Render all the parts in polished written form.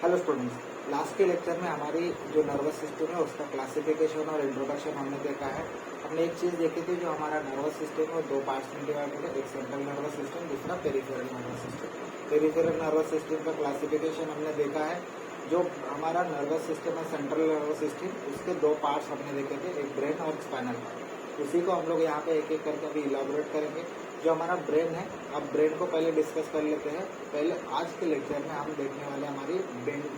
Hello students, last के lecture में हमारी जो नर्वस सिस्टम है उसका क्लासिफिकेशन और इंट्रोडक्शन हमने देखा है। हमने एक चीज़ देखी थी, जो हमारा नर्वस सिस्टम है दो पार्ट्स में डिवाइडेड है, एक सेंट्रल नर्वस सिस्टम, दूसरा peripheral nervous system. Peripheral nervous system का क्लासिफिकेशन हमने देखा है। जो हमारा नर्वस सिस्टम है सेंट्रल नर्वस सिस्टम, उसके दो पार्ट्स हमने देखे थे, एक ब्रेन और स्पाइनल कॉर्ड। उसी को हम लोग यहाँ पे एक एक करके अभी इलाबोरेट करेंगे। जो हमारा ब्रेन है, अब ब्रेन को पहले डिस्कस कर लेते हैं। पहले आज के लेक्चर में हम देखने वाले हैं हमारी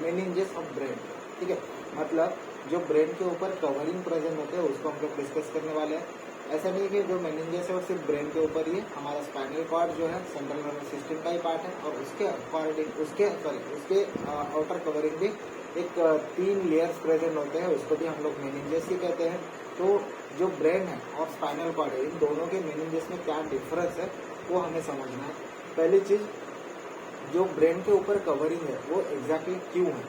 मेनिंजेस ऑफ ब्रेन। ठीक है, मतलब जो ब्रेन के ऊपर कवरिंग प्रेजेंट होते हैं उसको हम लोग डिस्कस करने वाले हैं। ऐसा नहीं कि जो मेनिंजेस है वो सिर्फ ब्रेन के ऊपर ही है। हमारा स्पाइनल कॉर्ड जो है सेंट्रल नर्वस सिस्टम का ही पार्ट है, और उसके अकॉर्डिंग उसके आउटर कवरिंग भी एक 3 लेयर्स प्रेजेंट होते हैं, उसको भी हम लोग मेनिंजेस ही कहते हैं। तो जो ब्रेन है और स्पाइनल कॉर्ड है, इन दोनों के मेनिंजेस में क्या डिफरेंस है वो हमें समझना है। पहली चीज, जो ब्रेन के ऊपर कवरिंग है वो एग्जैक्टली क्यों है,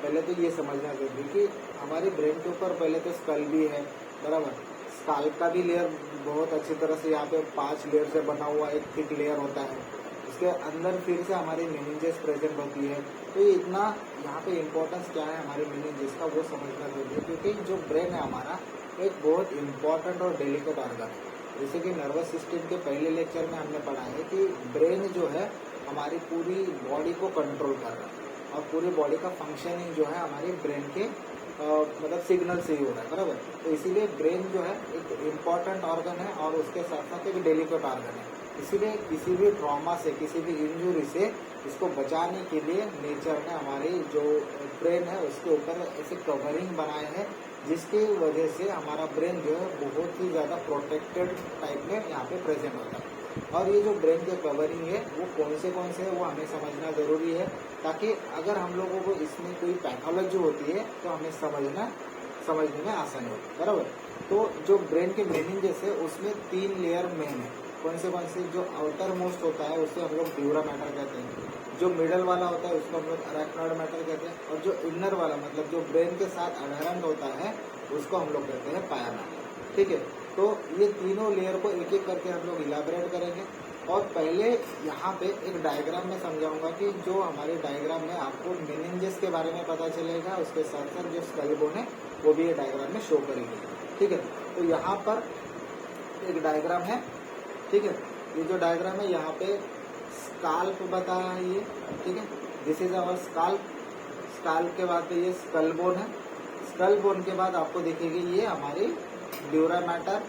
पहले तो ये समझना जरूरी कि हमारी ब्रेन के ऊपर पहले तो स्कल भी है, बराबर। स्कल का भी लेयर बहुत अच्छी तरह से यहाँ पे 5 लेयर से बना हुआ एक थिक लेयर होता है। उसके अंदर फिर से हमारी मेनिंजेस प्रेजेंट होती है। तो ये इतना यहाँ पे इम्पोर्टेंस क्या है हमारे मेनिंजेस का वो समझना जरूरी है, क्योंकि जो ब्रेन है हमारा एक बहुत इम्पोर्टेंट और डेलिकेट ऑर्गन है। जैसे कि नर्वस सिस्टम के पहले लेक्चर में हमने पढ़ा है कि ब्रेन जो है हमारी पूरी बॉडी को कंट्रोल कर रहा है, और पूरी बॉडी का फंक्शनिंग जो है हमारी ब्रेन के मतलब सिग्नल से ही हो रहा है, बराबर। तो इसीलिए ब्रेन जो है एक इम्पॉर्टेंट ऑर्गन है, और उसके साथ साथ एक डेलिकेट ऑर्गन है। इसीलिए किसी भी ट्रॉमा से, किसी भी इंजुरी से इसको बचाने के लिए नेचर ने हमारी जो ब्रेन है उसके ऊपर ऐसे कवरिंग बनाए हैं, जिसकी वजह से हमारा ब्रेन जो है बहुत ही ज़्यादा प्रोटेक्टेड टाइप में यहाँ पे प्रेजेंट होता है। और ये जो ब्रेन के कवरिंग है वो कौन से है वो हमें समझना ज़रूरी है, ताकि अगर हम लोगों को इसमें कोई पैथोलॉजी होती है तो हमें समझने में आसानी होगी, बराबर। तो जो ब्रेन के मेनिंजेस है उसमें 3 लेयर मेन है। कौन से जो आउटर मोस्ट होता है उसे हम लोग ड्यूरा मैटर कहते हैं, जो मिडल वाला होता है उसको हम लोग अरेक्नॉइड मैटर कहते हैं, और जो इनर वाला मतलब जो ब्रेन के साथ अडहेरेंट होता है उसको हम लोग कहते हैं पाया मैटर। ठीक है, तो ये तीनों लेयर को एक एक करके हम लोग इलाबरेट करेंगे। और पहले यहाँ पे एक डायग्राम में समझाऊंगा कि जो हमारे डायग्राम में आपको मेनिंजेस के बारे में पता चलेगा, उसके साथ साथ जो स्कल बोन है वो भी ये डायग्राम में शो करेंगे। ठीक है, तो यहाँ पर एक डायग्राम है। ठीक है, ये जो डायग्राम है यहाँ पे स्काल्प बता रहा है ये। ठीक है, this is our scalp. Scalp के बाद ये स्कल बोन है। स्कल बोन के बाद आपको दिखेगी ये हमारी ड्यूरा मैटर,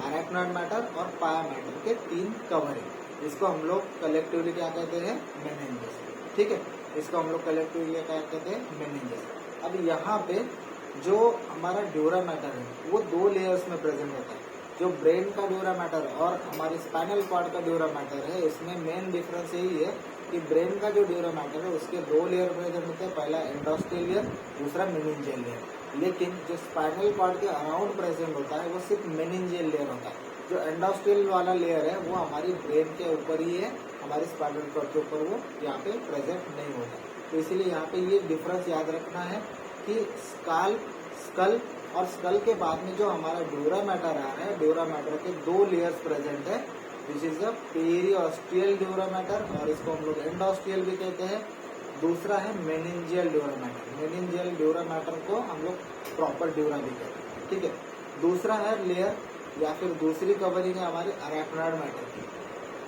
अरेक्नॉइड मैटर और पाया मैटर के 3 कवरिंग। इसको हम लोग कलेक्टिवली क्या कहते हैं, मेनिंजेस। ठीक है, इसको हम लोग कलेक्टिवली क्या कहते हैं, मेनिंजेस। अब यहाँ पे जो हमारा ड्यूरा मैटर है वो 2 लेयर्स में प्रेजेंट होता है। जो ब्रेन का ड्यूरा मैटर और हमारे स्पाइनल कॉर्ड का ड्यूरा मैटर है, इसमें मेन डिफरेंस यही है कि ब्रेन का जो ड्यूरा मैटर है उसके 2 लेयर प्रेजेंट होते हैं, पहला एंडोस्टेल लेयर, दूसरा मेनिंजियल लेयर। लेकिन जो स्पाइनल कॉर्ड के अराउंड प्रेजेंट होता है वो सिर्फ मेनिंजियल लेयर होता है। जो एंडोस्टेल वाला लेयर है वो हमारी ब्रेन के ऊपर ही है, हमारे स्पाइनल कॉर्ड के ऊपर वो यहाँ पे प्रेजेंट नहीं होता। तो इसीलिए यहाँ पे ये डिफरेंस याद रखना है कि स्कल और स्कल के बाद में जो हमारा ड्यूरा मैटर आ रहा है, ड्यूरा मैटर के 2 लेयर्स प्रेजेंट है। This is the periosteal dura mater, और इसको हम लोग एंडोस्टियल भी कहते हैं। दूसरा है meningeal dura mater. Meningeal dura mater को हम लोग प्रॉपर ड्यूरा भी कहते हैं। ठीक है, दूसरा है लेयर या फिर दूसरी कवरिंग है हमारी अरेक्नॉइड मैटर की,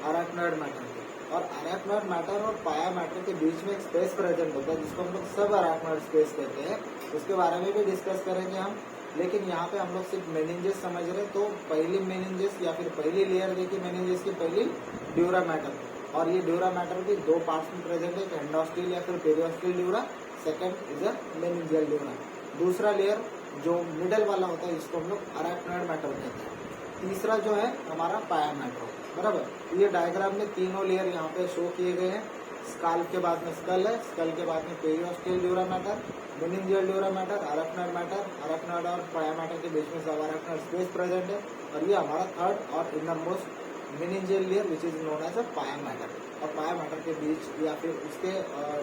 अरेक्नॉइड मैटर की। और अरेक्नॉइड मैटर और पाया मैटर के बीच में एक स्पेस प्रेजेंट होता है जिसको हम लोग सब अरेक्नॉइड स्पेस कहते हैं। उसके बारे में भी डिस्कस करेंगे हम, लेकिन यहाँ पे हम लोग सिर्फ मेनिंजेस समझ रहे। तो पहली मेनिंजेस या फिर पहली लेयर देखिए मेनिंजेस की, पहली ड्यूरा मैटर। और ये ड्यूरा मैटर भी 2 पार्ट्स में प्रेजेंट है, एंडोस्टियल या फिर periosteal dura, second is a meningeal dura. दूसरा लेयर जो मिडल वाला होता है इसको हम लोग अरेक्नॉइड मैटर कहते हैं। तीसरा जो है हमारा पाया मैटर, बराबर। ये डायग्राम में तीनों लेयर यहाँ पे शो किए गए हैं। स्काल्प के बाद में स्कल है, स्कल के बाद में periosteal dura mater, meningeal dura mater, arachnoid matter, arachnoid और पाया मैटर के बीच में सब अरेक्नॉइड स्पेस प्रेजेंट है। और ये हमारा थर्ड और innermost meningeal layer which is known as a pia mater. और पाया मैटर के बीच या फिर उसके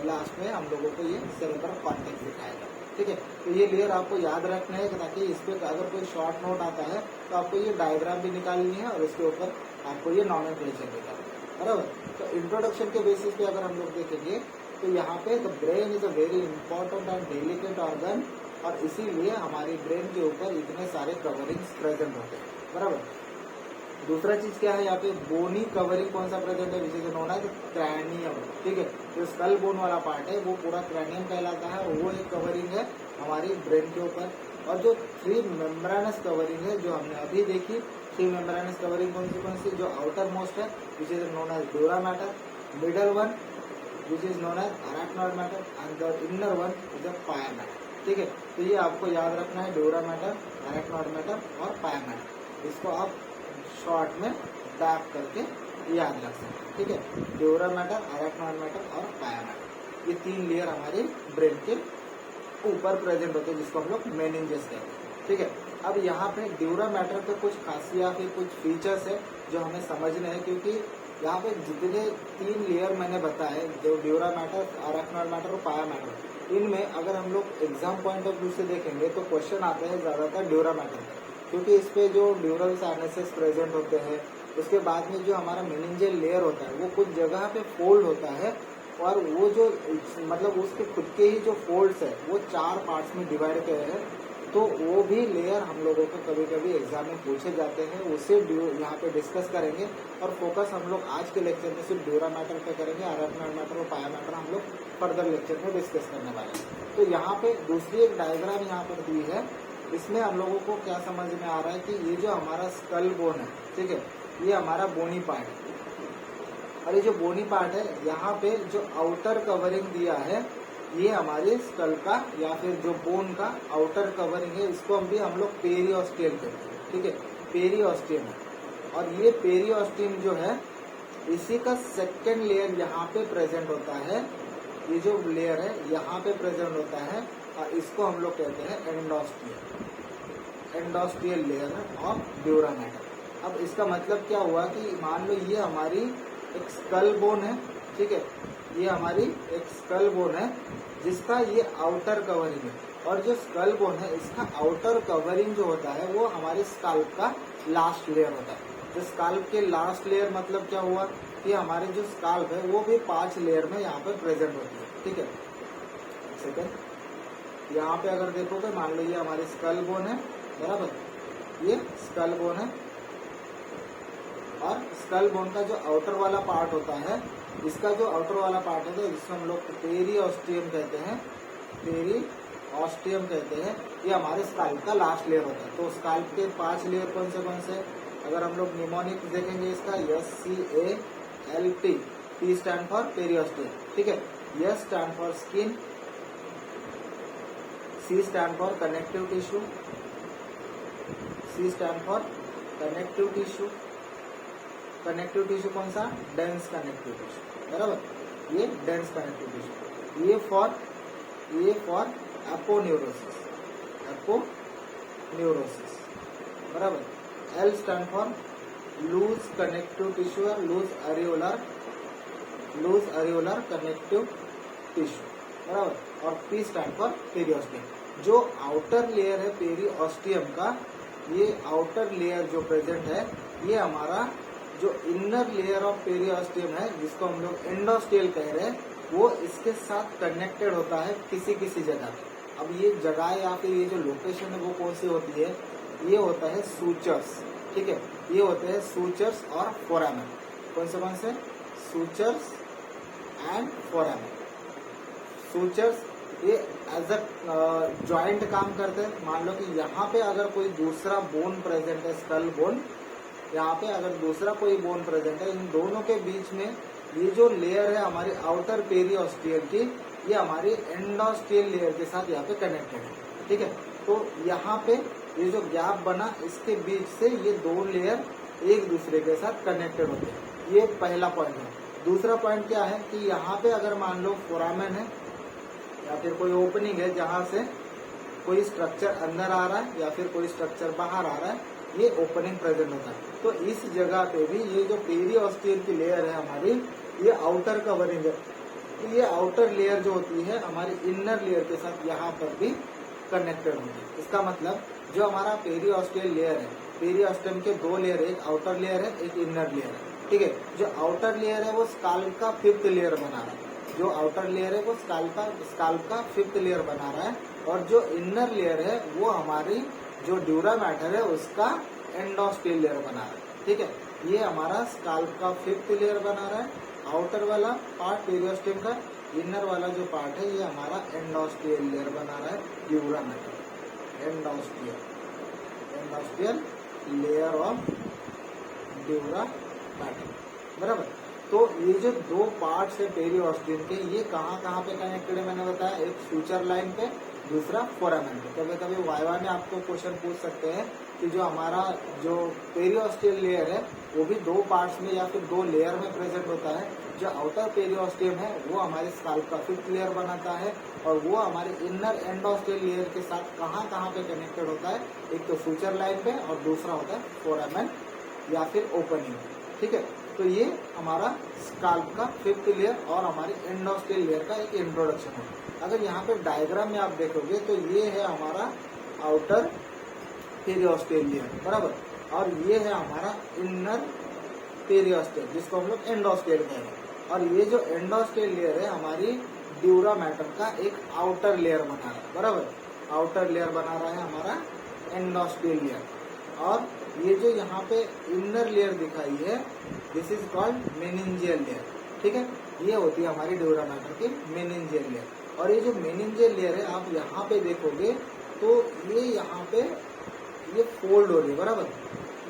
लास्ट में हम लोगों को ये सेरेब्रल कॉर्टेक्स दिखाएगा। ठीक है, तो ये लेयर आपको याद रखना है, ताकि इस पर अगर कोई शॉर्ट नोट आता है तो आपको ये डायग्राम भी निकालनी है और इसके ऊपर आपको ये नॉमेनक्लेचर निकालना है, बराबर। तो इंट्रोडक्शन के बेसिस पे अगर हम लोग देखेंगे तो यहाँ पे the brain is a very important and delicate organ, और इसीलिए हमारी ब्रेन के ऊपर इतने सारे कवरिंग्स प्रेजेंट होते हैं, बराबर। दूसरा चीज क्या है, यहाँ पे बोनी कवरिंग कौन सा प्रेजेंट है, which is known as cranium, ठीक है। जो स्कल बोन वाला पार्ट है वो पूरा क्रैनियम कहलाता है, और वो एक कवरिंग है हमारी ब्रेन के ऊपर। और जो 3 मेम्ब्रेनस कवरिंग है जो हमने अभी देखी, 3 मेम्ब्रेनस कवरिंग कौन सी, जो आउटर मोस्ट है which is known as dura mater, middle one which is known as arachnoid mater, and the inner one is a pia mater, ठीक है। तो ये आपको याद रखना है, ड्यूरा मैटर, अराक्नॉइड मैटर और पाया मैटर। इसको आप शॉर्ट में डाक करके याद रख सकते हैं, ठीक है। ड्यूरा मैटर, अराक्नॉइड मैटर और पाया मैटर, ये 3 लेयर हमारे ब्रेन के ऊपर प्रेजेंट होते हैं, जिसको हम लोग मेनिंजेस कहते हैं, ठीक है। अब यहाँ पे ड्यूरा मैटर के कुछ खासियत है, कुछ फीचर्स है जो हमें समझने हैं, क्योंकि यहाँ पे जितने 3 लेयर मैंने बताए, जो ड्यूरा मैटर, अराक्नॉइड मैटर और पाया मैटर, इनमें अगर हम लोग एग्जाम पॉइंट ऑफ व्यू से देखेंगे तो क्वेश्चन आते हैं ज्यादातर ड्यूरा मैटर, क्योंकि इस पे जो ड्यूरल साइनसेस प्रेजेंट होते हैं, उसके बाद में जो हमारा मेनिंजियल लेयर होता है वो कुछ जगह पे फोल्ड होता है, और वो जो मतलब उसके खुद के ही जो फोल्ड्स है वो 4 पार्ट्स में डिवाइड किए हैं। तो वो भी लेयर हम लोगों को कभी कभी एग्जाम में पूछे जाते हैं, उसे यहाँ पे डिस्कस करेंगे। और फोकस हम लोग आज के लेक्चर में सिर्फ ड्यूरा मैटर पे करेंगे, अराक्नॉइड मैटर और पाया मैटर हम लोग फर्दर लेक्चर में डिस्कस करने वाले हैं। तो यहाँ पे दूसरी एक डायग्राम यहाँ पर दी है, इसमें हम लोगों को क्या समझ में आ रहा है कि ये जो हमारा स्कल बोन है, ठीक है, ये हमारा बोनी पार्ट है, और ये जो बोनी पार्ट है यहाँ पे जो आउटर कवरिंग दिया है ये हमारे स्कल का या फिर जो बोन का आउटर कवरिंग है, इसको हम लोग पेरियोस्टियम कहते हैं, ठीक है, पेरियोस्टियम है। और ये पेरियोस्टियम जो है इसी का सेकेंड लेयर यहाँ पे प्रेजेंट होता है, ये जो लेयर है यहाँ पे प्रेजेंट होता है, और इसको हम लोग कहते हैं एंडोस्टियम, एंडोस्टियल लेयर ऑफ ड्यूरा मैटर। अब इसका मतलब क्या हुआ कि मान लो ये हमारी एक स्कल बोन है, ठीक है, ये हमारी एक स्कल बोन है जिसका ये आउटर कवरिंग है, और जो स्कल बोन है इसका आउटर कवरिंग जो होता है वो हमारे स्काल्प का लास्ट लेयर होता है। जो स्काल्प के लास्ट लेयर मतलब क्या हुआ कि हमारे जो स्काल्प है वो भी 5 लेयर में यहाँ पर प्रेजेंट होती है, ठीक है। सेकंड यहाँ पे अगर देखोगे, मान लो ये हमारी स्कल बोन है, बराबर, ये स्कल बोन है, और स्कल बोन का जो आउटर वाला पार्ट होता है, इसका जो आउटर वाला पार्ट है जिसको हम लोग पेरियोस्टियम कहते हैं, पेरियोस्टियम कहते हैं, ये हमारे स्काल्प का लास्ट लेयर होता है। तो स्काल्प के 5 लेयर कौन से, अगर हम लोग निमोनिक देखेंगे इसका SCALP, P stand for periosteum, ठीक है, S stand for skin, C stand for connective tissue, C stand for connective tissue, connective tissue कौन सा, डेंस कनेक्टिव टिश्यू, बराबर, ये डेंस कनेक्टिव टिश्यू। ये फॉर एपोन्यूरोसिस, एपोन्यूरोसिस, बराबर। L stand for loose connective tissue और loose areolar connective tissue, बराबर। और P stand for periosteum. जो आउटर लेयर है पेरियोस्टियम का, ये आउटर लेयर जो प्रेजेंट है, ये हमारा जो इनर लेयर ऑफ पेरियोस्टियम है जिसको हम लोग एंडोस्टियल कह रहे हैं, वो इसके साथ कनेक्टेड होता है किसी किसी जगह पे। अब ये जगह या फिर ये जो लोकेशन है वो कौन सी होती है, ये होता है सूचर्स, ठीक है, ये होते हैं सूचर्स और फोरामेन। कौन से सूचर्स एंड फोरामेन। सूचर्स ये एज अ जॉइंट काम करते हैं। मान लो कि यहाँ पे अगर कोई दूसरा बोन प्रेजेंट है, स्कल बोन, यहाँ पे अगर दूसरा कोई बोन प्रेजेंट है, इन दोनों के बीच में ये जो लेयर है हमारी आउटर पेरियोस्टियल की, ये हमारी एंडोस्टियल लेयर के साथ यहाँ पे कनेक्टेड है, ठीक है। तो यहाँ पे ये जो गैप बना, इसके बीच से ये 2 लेयर एक दूसरे के साथ कनेक्टेड होते हैं। ये पहला पॉइंट है। दूसरा पॉइंट क्या है कि यहाँ पे अगर मान लो फोरामेन है या फिर कोई ओपनिंग है जहाँ से कोई स्ट्रक्चर अंदर आ रहा है या फिर कोई स्ट्रक्चर बाहर आ रहा है, ये ओपनिंग प्रेजेंट होता है। तो इस जगह पे भी ये जो पेरियोस्टियल की लेयर है हमारी, ये आउटर कवरिंग है। तो ये आउटर लेयर जो होती है हमारी इनर लेयर के साथ यहाँ पर भी कनेक्टेड होती है। इसका मतलब जो हमारा पेरियोस्टियल लेयर है, पेरियोस्टियम के 2 लेयर है, एक आउटर लेयर है, एक इनर लेयर है, ठीक है। जो आउटर लेयर है वो स्काल्प का 5th लेयर बना रहा है, जो आउटर लेयर है वो स्काल्प का 5th लेयर बना रहा है, और जो इनर लेयर है वो हमारी जो ड्यूरा मैटर है उसका एंडोस्टेल लेयर बना रहा है। ठीक है, ये हमारा स्काल्प का 5th लेयर बना रहा है, आउटर वाला पार्ट पेरियोस्टेम का, इनर वाला जो पार्ट है ये हमारा एंडोस्टेल लेयर बना रहा है dura mater, endosteal layer of dura mater, बराबर। तो ये जो दो पार्ट्स है पेरियोस्टेम के, ये कहाँ पे कनेक्टेड है मैंने बताया, एक सूचर लाइन पे, दूसरा फोरामेन पे। कभी कभी वाइवा में आपको क्वेश्चन पूछ सकते हैं कि जो हमारा जो पेरियोस्टेल लेयर है वो भी दो पार्ट्स में या फिर दो लेयर में प्रेजेंट होता है। जो आउटर पेरियोस्टेम है वो हमारे स्काल्प का 5th लेयर बनाता है, और वो हमारे इनर एंडोस्टेल लेयर के साथ कहाँ पे कनेक्टेड होता है, एक तो सूचर लाइन पे और दूसरा होता है फोरामेन या फिर ओपनिंग। ठीक है, तो ये हमारा स्काल्प का 5th लेयर और हमारी एंडोस्टेल लेयर का एक इंट्रोडक्शन है। अगर यहाँ पे डायग्राम में आप देखोगे तो ये है हमारा आउटर पेरियोस्टेल लेयर, बराबर, और ये है हमारा इनर पेरियोस्टेल जिसको हम लोग एंडोस्टेल कहते हैं। और ये जो एंडोस्टेल लेयर है हमारी ड्यूरा मैटर का एक आउटर लेयर बना रहा है, बराबर, आउटर लेयर बना रहा है हमारा एंडोस्टेल लेयर। और ये जो यहाँ पे इनर लेयर दिखाई है this is called meningeal layer. ठीक है, ये होती है हमारी ड्यूरा मैटर की मेनिंजियल लेयर। और ये जो मेनिंजियल लेयर है आप यहाँ पे देखोगे तो ये यहाँ पे ये फोल्ड हो रही है, बराबर,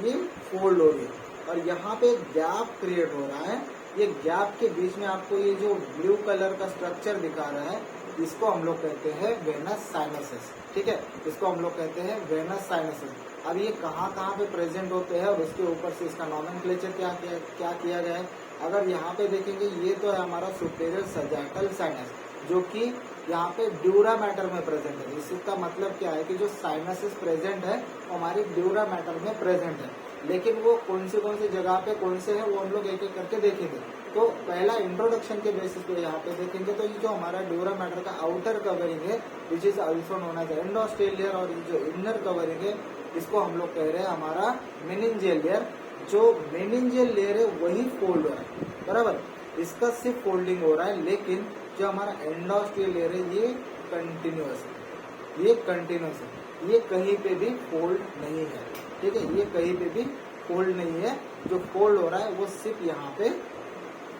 ये फोल्ड हो रही है, और यहाँ पे गैप क्रिएट हो रहा है। ये गैप के बीच में आपको ये जो ब्लू कलर का स्ट्रक्चर दिखा रहा है इसको हम लोग कहते हैं वेनस साइनसेस। ठीक है, इसको हम लोग कहते हैं वेनस साइनसेस। अब ये कहाँ पे प्रेजेंट होते हैं और उसके ऊपर से इसका नॉमेनक्लेचर क्या किया गया है। अगर यहाँ पे देखेंगे ये तो है हमारा सुपेरियर सजाइटल साइनस जो कि यहाँ पे ड्यूरा मैटर में प्रेजेंट है। इसका मतलब क्या है कि जो साइनसेस प्रेजेंट है वो हमारी ड्यूरा मैटर में प्रेजेंट है, लेकिन वो कौन सी जगह पे कौन से है वो हम लोग एक एक करके देखेंगे। तो पहला इंट्रोडक्शन के बेसिस पे यहाँ पे देखेंगे तो ये जो हमारा ड्यूरा मैटर का आउटर कवरिंग है which is also known as endosteal layer, और ये जो इनर कवरिंग है इसको हम लोग कह रहे हैं हमारा मेनिंजियल लेयर। जो मेनिंजियल लेयर है वही फोल्ड हो रहा है, बराबर, इसका सिर्फ फोल्डिंग हो रहा है, लेकिन जो हमारा एंडोस्टेल लेयर है ये कंटिन्यूअस है, ये कंटिन्यूअस है, ये कहीं पे भी फोल्ड नहीं है। ठीक है, ये कहीं पे भी फोल्ड नहीं है। जो फोल्ड हो रहा है वो सिर्फ यहाँ पे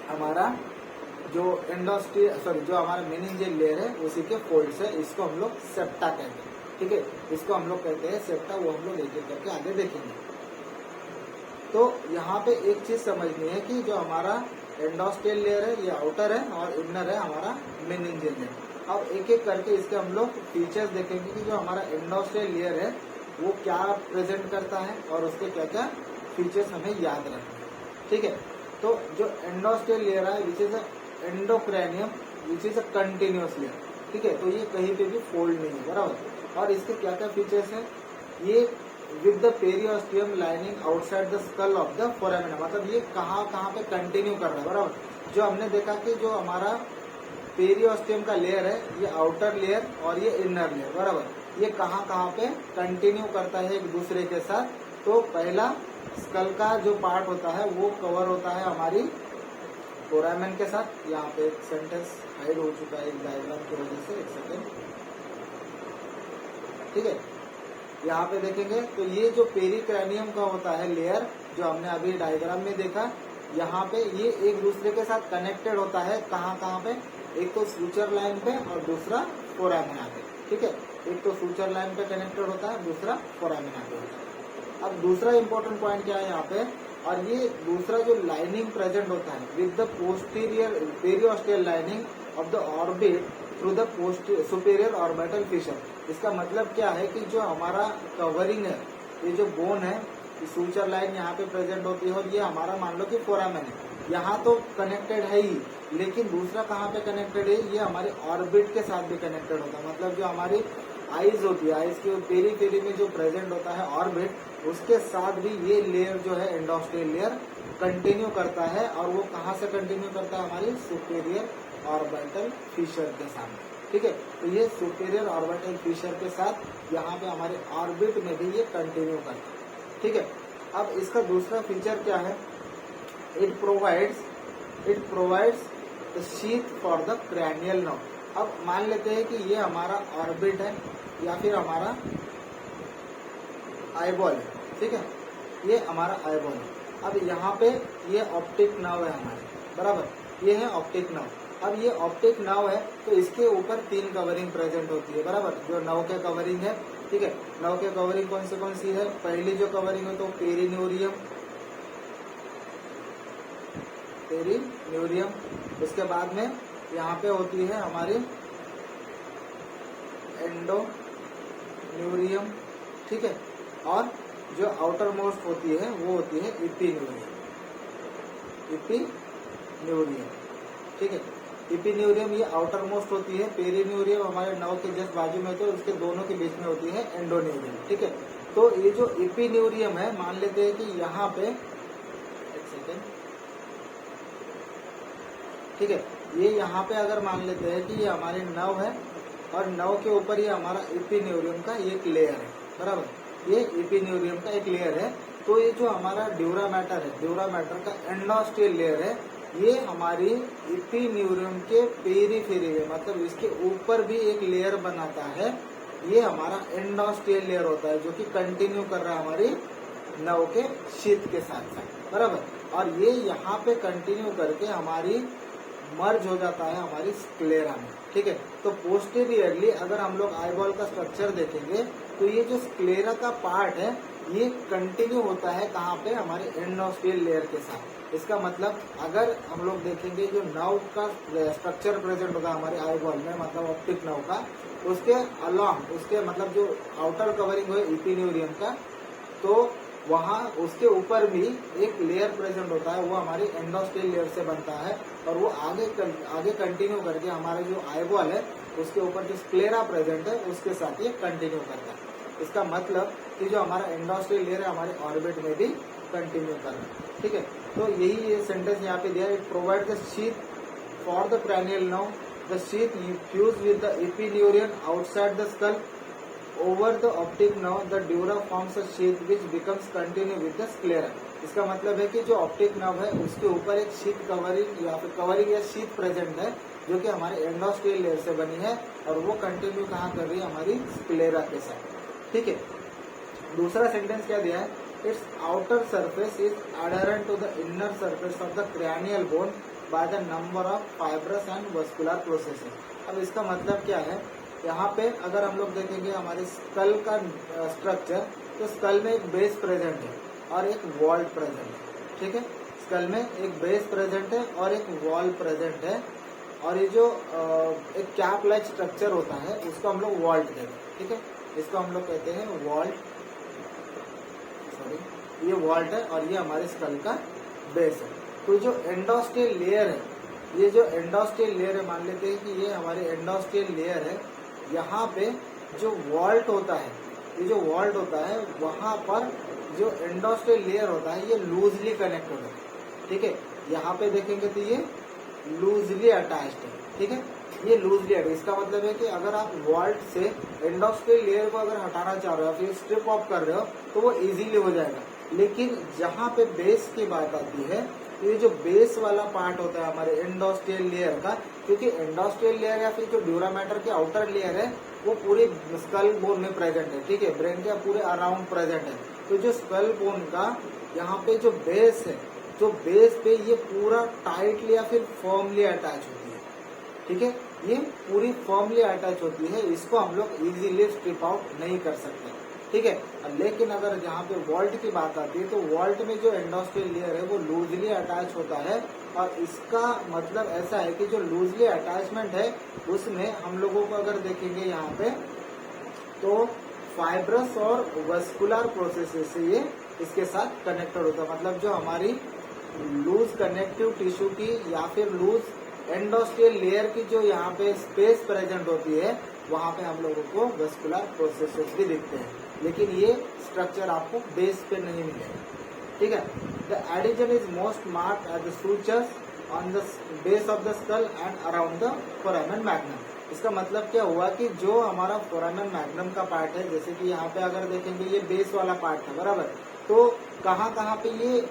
हमारा जो जो हमारा मेनिंजियल लेयर है उसी के फोल्ड है। इसको हम लोग सेप्टा कहते हैं। ठीक है, इसको हम लोग कहते हैं सेप्टा, वो हम लोग एक एक करके आगे देखेंगे। तो यहाँ पे एक चीज समझनी है कि जो हमारा एंडोस्टेल लेयर है ये आउटर है और इनर है हमारा मेनिंजियल लेयर। अब एक एक करके इसके हम लोग फीचर्स देखेंगे कि जो हमारा एंडोस्टेल लेयर है वो क्या प्रेजेंट करता है और उसके क्या क्या फीचर्स हमें याद रखना है। ठीक है, तो जो एंडोस्टेल लेयर है which is endocranium which is a continuous layer. ठीक है, तो ये कहीं पे भी फोल्ड नहीं है, बराबर। और इसके क्या क्या फीचर्स है, ये with the periosteum lining outside the skull of the foramen, मतलब ये कहाँ पे कंटिन्यू कर रहा है, बराबर। जो हमने देखा कि जो हमारा पेरियोस्टियम का लेयर है ये आउटर लेयर और ये इनर लेयर, बराबर, ये कहाँ पे कंटिन्यू करता है एक दूसरे के साथ। तो पहला स्कल का जो पार्ट होता है वो कवर होता है हमारी फोरामेन के साथ। यहाँ पे एक सेंटेंस हाइड हो चुका है एक डायग्राम की वजह से, एक सेकेंड। ठीक है, यहाँ पे देखेंगे तो ये जो पेरिक्रैनियम का होता है लेयर जो हमने अभी डायग्राम में देखा, यहाँ पे ये एक दूसरे के साथ कनेक्टेड होता है कहाँ पे, एक तो सूचर लाइन पे और दूसरा फोरामेना पे। ठीक है, एक तो सूचर लाइन पे कनेक्टेड होता है, दूसरा फोरामेना पे होता है। अब दूसरा इंपॉर्टेंट पॉइंट क्या है यहाँ पे, और ये दूसरा जो लाइनिंग प्रेजेंट होता है with the posterior periosteal lining of the orbit through the superior orbital fissure. इसका मतलब क्या है कि जो हमारा कवरिंग है, ये जो बोन है, सूचर लाइन यहाँ पे प्रेजेंट होती है और ये हमारा मान लो कि फोरामेन है, यहाँ तो कनेक्टेड है ही, लेकिन दूसरा कहाँ पे कनेक्टेड है, ये हमारे ऑर्बिट के साथ भी कनेक्टेड होता है। मतलब जो हमारी आईज होती है, आईज के पेरी में जो प्रेजेंट होता है ऑर्बिट, उसके साथ भी ये लेयर जो है एंडोस्टेल लेयर कंटिन्यू करता है। और वो कहाँ से कंटिन्यू करता है, हमारी सुपेरियर ऑर्बिटल फिशर के साथ। ठीक है, तो ये सुपेरियर ऑर्बिटल फिशर के साथ यहाँ पे हमारे ऑर्बिट में भी ये कंटिन्यू करता है। ठीक है, अब इसका दूसरा फीचर क्या है, it provides the sheath for the cranial nerve. अब मान लेते हैं कि ये हमारा ऑर्बिट है या फिर हमारा आईबॉल है, ठीक है, ये हमारा आईबॉल है। अब यहाँ पे ये ऑप्टिक नर्व है हमारे, बराबर, ये है ऑप्टिक नर्व। अब ये ऑप्टिक नर्व है तो इसके ऊपर 3 कवरिंग प्रेजेंट होती है, बराबर, जो नर्व के कवरिंग है, ठीक है। नर्व के कवरिंग कौन सी है? पहली जो कवरिंग है तो पेरिन्यूरियम, उसके बाद में यहाँ पे होती है हमारी एंडोन्यूरियम, ठीक है, और जो आउटर मोस्ट होती है वो होती है इपिन्यूरियम, ठीक है। इपिन्यूरियम ये आउटर मोस्ट होती है, पेरिन्यूरियम हमारे नर्व के जस्ट बाजू में, तो उसके दोनों के बीच में होती है एंडोन्यूरियम, ठीक है। तो ये जो इपिन्यूरियम है, मान लेते हैं कि यहाँ पे, एक सेकेंड, ठीक है, ये यहाँ पे अगर मान लेते हैं कि ये हमारे नर्व है और नर्व के ऊपर ये हमारा इपिन्यूरियम का एक लेयर है, बराबर, ये इपिन्यूरियम का एक लेयर है। तो ये जो हमारा ड्यूरा मैटर है, ड्यूरा मैटर का एंडोस्टियल लेयर है, ये हमारी इपिन्यूरियम के पेरीफेरी में, मतलब इसके ऊपर भी एक लेयर बनाता है, ये हमारा एंडोस्टियल लेयर होता है, जो कि कंटिन्यू कर रहा है हमारी नर्व के शीथ के साथ साथ, बराबर। और ये यहाँ पे कंटिन्यू करके हमारी मर्ज हो जाता है हमारी स्क्लेरा में, ठीक है। तो पोस्टीरियरली अगर हम लोग आईबॉल का स्ट्रक्चर देखेंगे तो ये जो स्क्लेरा का पार्ट है ये कंटिन्यू होता है कहाँ पे? हमारे एंडोस्टियल लेयर के साथ। इसका मतलब अगर हम लोग देखेंगे जो नर्व का स्ट्रक्चर प्रेजेंट होगा हमारे आईबॉल में, मतलब ऑप्टिक नर्व का, उसके अलॉन्ग, उसके मतलब जो आउटर कवरिंग हो इपिन्यूरियम का, तो वहाँ उसके ऊपर भी एक लेयर प्रेजेंट होता है, वो हमारी एंडोस्टियल लेयर से बनता है, और वो आगे कंटिन्यू करके हमारा जो आईबॉल है उसके ऊपर जो स्क्लेरा प्रेजेंट है उसके साथ ये कंटिन्यू करता है। इसका मतलब कि जो हमारा एंडोस्टियल लेयर है हमारे ऑर्बिट में भी कंटिन्यू कर रहा है, ठीक है। तो यही ये सेंटेंस यहाँ पे दिया है, it provide the sheath for the cranial nerve, the sheath fuse with the epineurium outside the skull, over the optic nerve the dura forms a sheath which becomes continue with the sclera। इसका मतलब है कि जो optic nerve है उसके ऊपर एक sheath covering या फिर कवरिंग या शीथ प्रेजेंट है, जो कि हमारे एंडोस्टियल लेयर से बनी है, और वो कंटिन्यू कहाँ कर रही है? हमारी स्क्लेरा के साथ, ठीक है। दूसरा सेंटेंस क्या दिया है? It's outer surface is adherent to the inner surface of the cranial bone by the number of fibrous and vascular processes. अब इसका मतलब क्या है? यहाँ पे अगर हम लोग देखेंगे हमारे स्कल का स्ट्रक्चर, तो स्कल में एक बेस प्रेजेंट है और एक वॉल प्रेजेंट है, ठीक है। स्कल में एक बेस प्रेजेंट है और एक वॉल प्रेजेंट है, और ये जो एक कैप लाइक स्ट्रक्चर होता है उसको हम लोग वॉल्ट कहते हैं, ठीक है। इसको हम लोग कहते हैं वॉल्ट, सॉरी, ये वॉल्ट है और ये हमारे स्कल का बेस है। तो जो एंडोस्टियल लेयर है, ये जो एंडोस्टियल लेयर है, मान लेते हैं कि ये हमारे एंडोस्टियल लेयर है, यहाँ पे जो वॉल्ट होता है, ये जो वॉल्ट होता है वहाँ पर जो एंडोस्टियल लेयर होता है ये लूजली कनेक्टेड है, ठीक है। यहाँ पे देखेंगे तो ये लूजली अटैच्ड है, ठीक है, ये लूजली अटैच। इसका मतलब है कि अगर आप वॉल्ट से एंडोस्टियल लेयर को अगर हटाना चाह रहे हो, फिर स्ट्रिप ऑफ कर रहे हो, तो वो इजीली हो जाएगा। लेकिन जहाँ पे बेस की बात आती है, ये जो बेस वाला पार्ट होता है हमारे एंडोस्टियल लेयर का, क्योंकि एंडोस्टियल लेयर या फिर जो ड्यूरा मैटर के आउटर लेयर है वो पूरे स्कल बोन में प्रेजेंट है, ठीक है, ब्रेन के पूरे अराउंड प्रेजेंट है। तो जो स्कल बोन का यहाँ पे जो बेस है, जो बेस पे ये पूरा टाइटली या फिर फर्मली अटैच होती है, ठीक है, ये पूरी फर्मली अटैच होती है, इसको हम लोग इजीली स्ट्रिप आउट नहीं कर सकते, ठीक है। लेकिन अगर जहाँ पे वॉल्ट की बात आती है तो वॉल्ट में जो एंडोस्टियल लेयर है वो लूजली अटैच होता है, और इसका मतलब ऐसा है कि जो लूजली अटैचमेंट है उसमें हम लोगों को अगर देखेंगे यहाँ पे, तो फाइब्रस और वस्कुलर प्रोसेसेस से ये इसके साथ कनेक्टेड होता है। मतलब जो हमारी लूज कनेक्टिव टिश्यू की या फिर लूज एंडोस्टियल लेयर की जो यहाँ पे स्पेस प्रेजेंट होती है, वहाँ पे हम लोगों को वस्कुलर प्रोसेसेस भी दिखते हैं, लेकिन ये स्ट्रक्चर आपको बेस पे नहीं मिलेगा, ठीक है। The adhesion is most marked at the sutures on the base of the skull and around the foramen magnum. इसका मतलब क्या हुआ कि जो हमारा फोरामेन मैग्नम का पार्ट है, जैसे कि यहाँ पे अगर देखेंगे ये बेस वाला पार्ट है, बराबर, तो कहाँ पे ये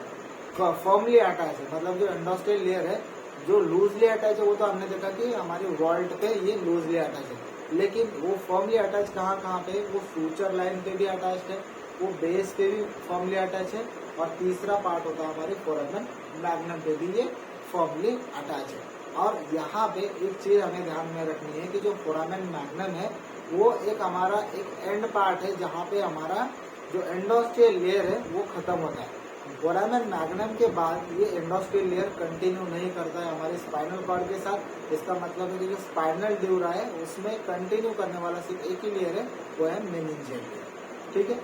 फर्मली अटैच है, मतलब जो एंडोस्टियल लेयर है जो लूजली अटैच है वो तो हमने देखा कि हमारी वॉल्ट पे ये लूजली अटैच है, लेकिन वो फर्मली अटैच कहाँ पे, वो फ्यूचर लाइन पे भी अटैच है, वो बेस पे भी फर्मली अटैच है, और तीसरा पार्ट होता है हमारे फोरामेन मैग्नम पे भी ये फर्मली अटैच है। और यहाँ पे एक चीज हमें ध्यान में रखनी है कि जो फोरामेन मैग्नम है वो एक हमारा एक एंड पार्ट है, जहाँ पे हमारा जो एंडोस्टियल लेयर है वो खत्म होता है। फोरामेन मैग्नम के बाद ये एंडोस्टियल लेयर कंटिन्यू नहीं करता है हमारे स्पाइनल कॉर्ड के साथ। इसका मतलब है कि जो स्पाइनल ड्यूरा है उसमें कंटिन्यू करने वाला सिर्फ एक ही लेयर है, वो है मेनिंजियल लेयर। ठीक है,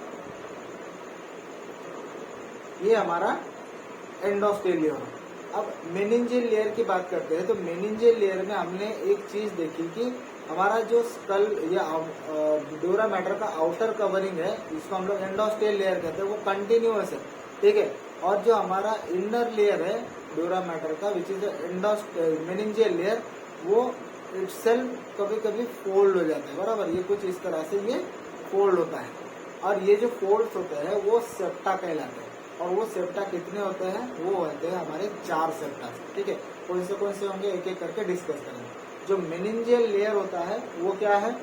ये हमारा एंडोस्टियल लेयर। अब मेनिंजियल लेयर की बात करते हैं तो मेनिंजियल लेयर में हमने एक चीज देखी कि हमारा जो स्कल या ड्यूरा मैटर का आउटर कवरिंग है, इसको हम लोग एंडोस्टियल लेयर कहते हैं, वो कंटिन्यूअस है। ठीक है, और जो हमारा इनर लेयर है ड्यूरा मैटर का विच इज मेनिंजियल लेयर, वो इटसेल्फ कभी कभी फोल्ड हो जाता है, बराबर। ये कुछ इस तरह से ये फोल्ड होता है, और ये जो फोल्ड्स होते हैं वो सेप्टा कहलाते हैं। और वो सेप्टा कितने होते हैं, वो होते हैं हमारे 4 सेप्टा। ठीक है, कौन से होंगे एक एक करके डिस्कस करेंगे। जो मेनिंजियल लेयर होता है वो क्या है,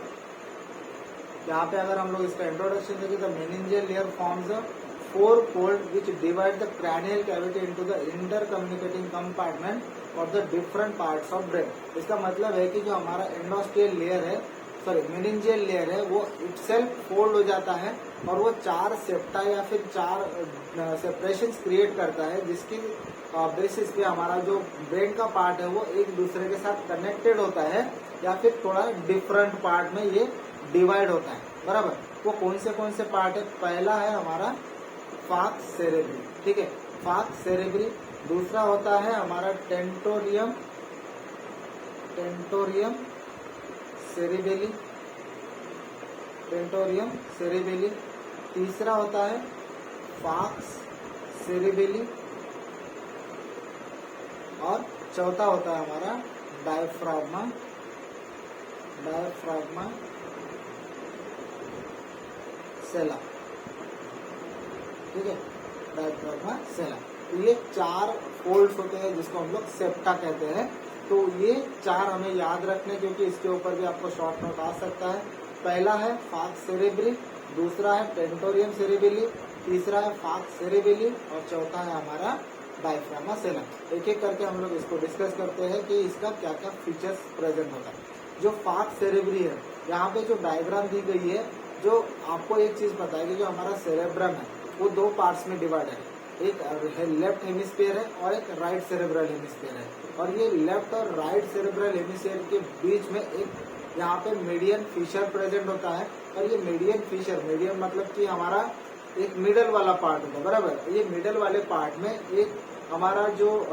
यहाँ पे अगर हम लोग इसका इंट्रोडक्शन देखें तो meningeal layer forms a 4 fold which divide the cranial cavity into the intercommunicating compartment और the different parts of brain. इसका मतलब है कि जो हमारा एंडोस्टियल लेयर है, सॉरी मेनिंजियल लेयर है, वो इटसेल्फ फोल्ड हो जाता है और वो 4 सेप्टा या फिर 4 सेपरेशन क्रिएट करता है, जिसकी बेसिस पे हमारा जो ब्रेन का पार्ट है वो एक दूसरे के साथ कनेक्टेड होता है या फिर थोड़ा डिफरेंट पार्ट में ये डिवाइड होता है, बराबर। वो कौन से पार्ट है, पहला है हमारा फाक्स सेरेब्री। ठीक है, फाक्स सेरेब्री। दूसरा होता है हमारा टेंटोरियम सेरेबेली। तीसरा होता है फाक्स सेरेबेली, और चौथा होता है हमारा डायफ्राग्मा सेला। ठीक है, डायफ्राग्मा सेला। तो ये 4 फोल्ड्स होते हैं जिसको हम लोग सेप्टा कहते हैं। तो ये 4 हमें याद रखने, क्योंकि इसके ऊपर भी आपको शॉर्ट नोट आ सकता है। पहला है फाक्स सेरेब्री, दूसरा है टेंटोरियम सेरेबेली, तीसरा है फाक्स सेरेबेली, और चौथा है हमारा डायफ्राग्मा सेला। एक एक करके हम लोग इसको डिस्कस करते हैं कि इसका क्या क्या फीचर्स प्रेजेंट होता है। जो फाक्स सेरेब्री है, यहाँ पे जो डायग्राम दी गई है, जो आपको एक चीज बताएगी, जो हमारा सेरेब्रम है वो 2 पार्ट्स में डिवाइड है। एक लेफ्ट हेमिस्फीयर है और एक राइट सेरेब्रल हेमिस्फीयर है, और ये लेफ्ट और राइट सेरेब्रल हेमिस्फीयर के बीच में एक यहाँ पे मीडियन फीचर प्रेजेंट होता है। और ये मीडियन मतलब कि हमारा एक मिडल वाला पार्ट होता है, बराबर। ये मिडल वाले पार्ट में एक हमारा जो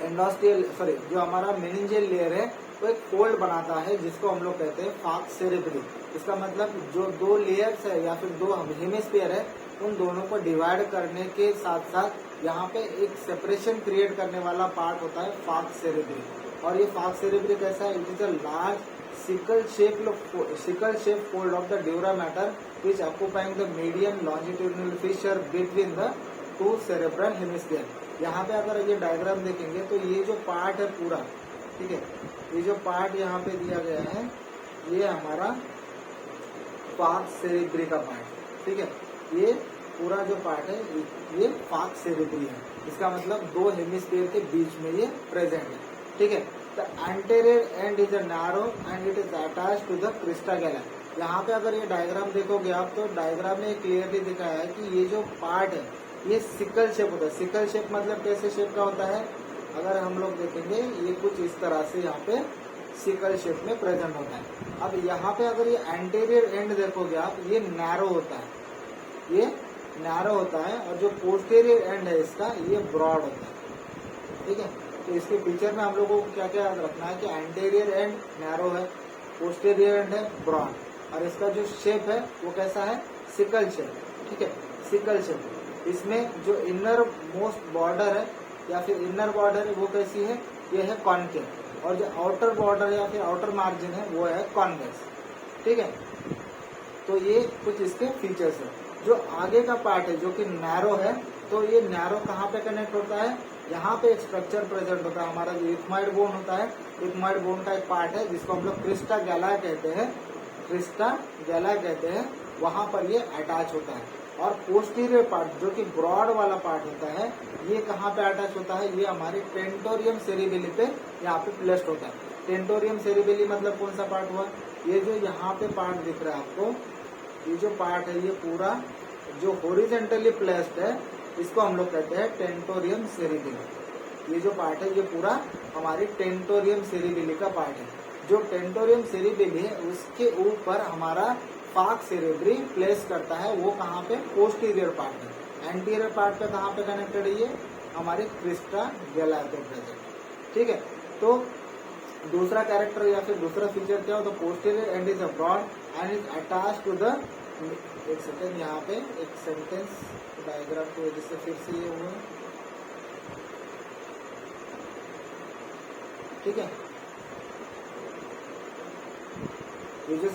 जो हमारा मेनिंजियल लेयर है वो एक फोल्ड बनाता है, जिसको हम लोग कहते हैं फाक्स सेरेब्री। इसका मतलब जो 2 लेयर्स है या फिर 2 हेमिस्फीयर है, उन दोनों को डिवाइड करने के साथ साथ यहाँ पे एक सेपरेशन क्रिएट करने वाला पार्ट होता है फाक्स सेरेब्री। और ये फाक्स सेरेब्री कैसा है, it is a large sickle shape fold of the dura matter which occupying the median longitudinal fissure between the 2 cerebral hemisphere। यहाँ पे अगर ये डायग्राम देखेंगे तो ये जो पार्ट है पूरा, ठीक है, ये जो पार्ट यहाँ पे दिया गया है ये हमारा फाक्स सेरेब्री का पार्ट। ठीक है, ये पूरा जो पार्ट है ये फाक्स सेरेब्री है। इसका मतलब 2 हेमिस्फीयर के बीच में ये प्रेजेंट है। ठीक है, the anterior end is narrow and it is attached to the crista galli. यहाँ पे अगर ये डायग्राम देखोगे आप तो डायग्राम में क्लियरली दिखाया है कि ये जो पार्ट है ये सिकल शेप होता है। सिकल शेप मतलब कैसे शेप का होता है, अगर हम लोग देखेंगे ये कुछ इस तरह से यहाँ पे सिकल शेप में प्रेजेंट होता है। अब यहाँ पे अगर ये एंटीरियर एंड देखोगे आप, ये नैरो होता है, और जो पोस्टीरियर एंड है इसका ये ब्रॉड होता है। ठीक है, तो इसके पिक्चर में हम लोगों को क्या क्या याद रखना है कि एंटीरियर एंड नैरो है, पोस्टीरियर एंड है ब्रॉड, और इसका जो शेप है वो कैसा है, सिकल शेप। ठीक है, सिकल शेप। इसमें जो इनर मोस्ट बॉर्डर है या फिर इनर बॉर्डर है वो कैसी है, ये है कॉनकेव, और जो आउटर बॉर्डर या फिर आउटर मार्जिन है वो है कॉन्वेक्स। ठीक है, तो ये कुछ इसके फीचर्स है। जो आगे का पार्ट है जो कि नैरो है, तो ये नैरो कहाँ पे कनेक्ट होता है, यहाँ पे एक स्ट्रक्चर प्रेजेंट होता है, हमारा जो इथमाइड बोन होता है, इथमाइड बोन का एक पार्ट है जिसको हम लोग क्रिस्टा गैला कहते हैं, क्रिस्टा गैला कहते हैं, वहां पर ये अटैच होता है। और पोस्टीरियर पार्ट जो कि ब्रॉड वाला पार्ट होता है, ये कहाँ पे अटैच होता है, ये हमारे टेंटोरियम सेरिबेली पे यहाँ पे प्लेस्ड होता है। टेंटोरियम सेरिबेली मतलब कौन सा पार्ट हुआ, ये जो यहाँ पे पार्ट दिख रहा है आपको, ये जो पार्ट है ये पूरा जो हॉरिजॉन्टली प्लेस्ड है, इसको हम लोग कहते हैं टेंटोरियम सेरिबेली। ये जो पार्ट है ये पूरा हमारी टेंटोरियम सेरिबेली का पार्ट है। जो टेंटोरियम सेरिबेली है उसके ऊपर हमारा फाक सेरेब्री प्लेस करता है, वो कहाँ पे, पोस्टीरियर पार्ट में। एंटीरियर पार्ट पे कहाँ पे कनेक्टेड है, ये हमारे क्रिस्टा गैला पे प्रेजेंट। ठीक है, तो दूसरा कैरेक्टर या फिर दूसरा फीचर क्या हो, तो posterior end is a broad and is attach to the, एक सेकेंड यहाँ पे एक सेंटेंस डायग्राम की वजह से फिर से ये हुआ, ठीक है। ये जो